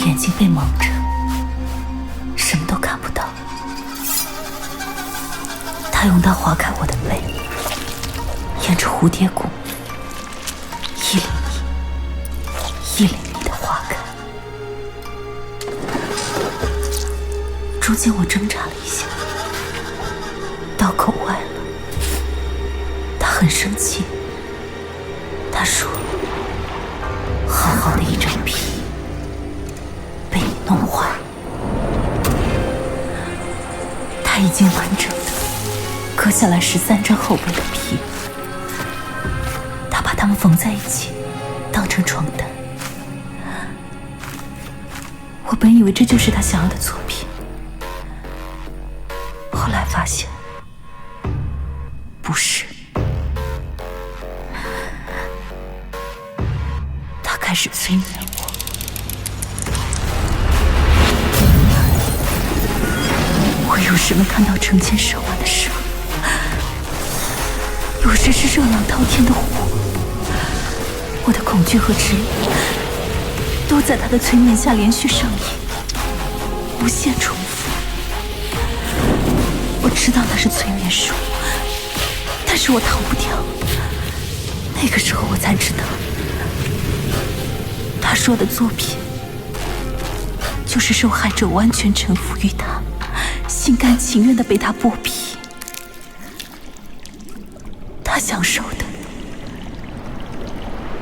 眼睛被蒙着，什么都看不到。他用刀划开我的背，沿着蝴蝶骨一厘米一厘米地划开。中间我挣扎了一下，刀口歪了。他很生气，他说：“好好的一张皮被你弄坏。”他已经完整的割下来13张后背的皮，他把它们缝在一起，当成床单。我本以为这就是他想要的作品，后来发现不是。他开始催眠我。我有时能看到成千上万的蛇，有时是热浪滔天的火。我的恐惧和质疑都在他的催眠下连续上演，无限重复。我知道那是催眠术，但是我逃不掉。那个时候我才知道，他说的作品就是受害者完全臣服于他，心甘情愿地被他剥皮。他享受的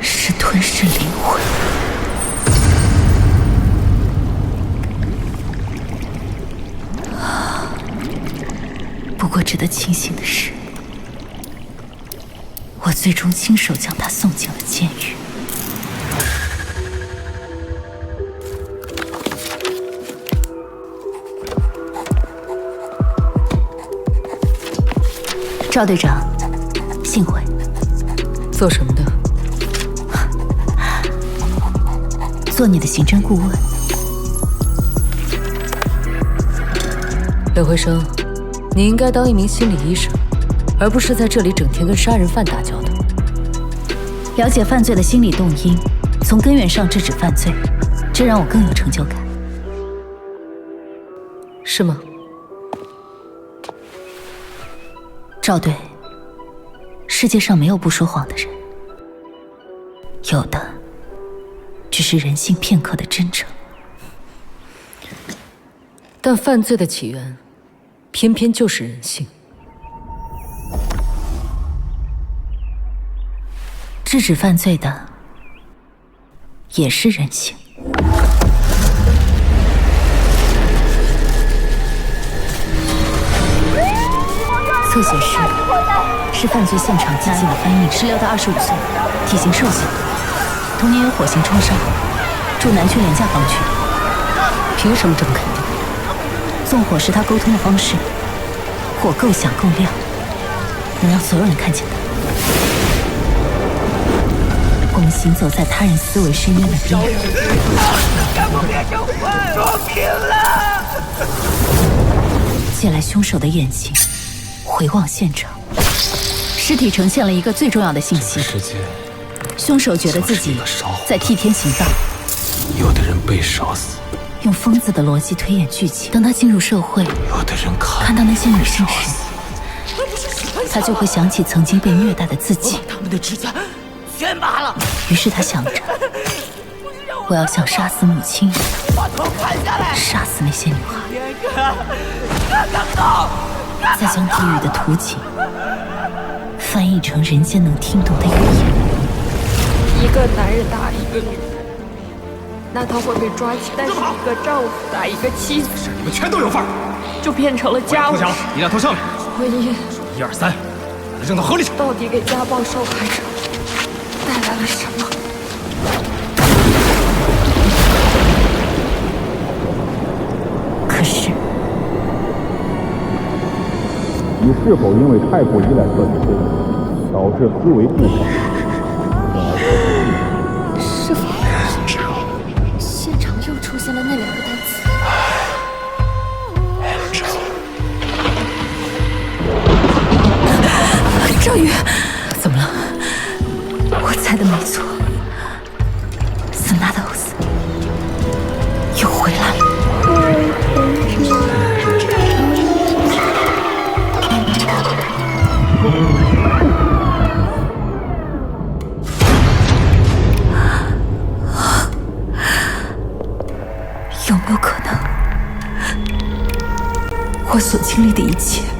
是吞噬灵魂。不过值得庆幸的是，我最终亲手将他送进了监狱。赵队长，幸会。做什么的？做你的刑侦顾问。刘辉生，你应该当一名心理医生，而不是在这里整天跟杀人犯打交道。了解犯罪的心理动因，从根源上制止犯罪，这让我更有成就感。是吗？赵队，世界上没有不说谎的人，有的只是人性片刻的真诚。但犯罪的起源，偏偏就是人性。制止犯罪的，也是人性。侧写师是犯罪现场基金的翻译，16到25岁，体型瘦小，童年有火刑创伤，住南区廉价房区。凭什么这么肯定？纵火是他沟通的方式，火够响够亮，能让所有人看见他。我们行走在他人思维深渊的边缘。干部变成混，说明了。借来凶手的眼睛，回望现场，尸体呈现了一个最重要的信息：凶手觉得自己在替天行道。有的人被烧死，用疯子的逻辑推演剧情。当他进入社会，有的人看到那些女性时，他就会想起曾经被虐待的自己。他们的指甲全拔了。于是他想着，我要像杀死母亲一样，把头砍下来，杀死那些女孩，走，再将地狱的图景翻译成人间能听懂的语言。一个男人打一个女人，那他会被抓起，但是一个丈夫打一个妻子，你们全都有份儿，就变成了家务事。你俩投降了。婚姻1、2、3，扔到河里去。到底给家暴受害者带来了什么？可是，你是否因为太过依赖色情，导致思维不好，是否现场又出现了那2个单词？赵宇，怎么了？我猜的没错，Thanatos 经历的一切。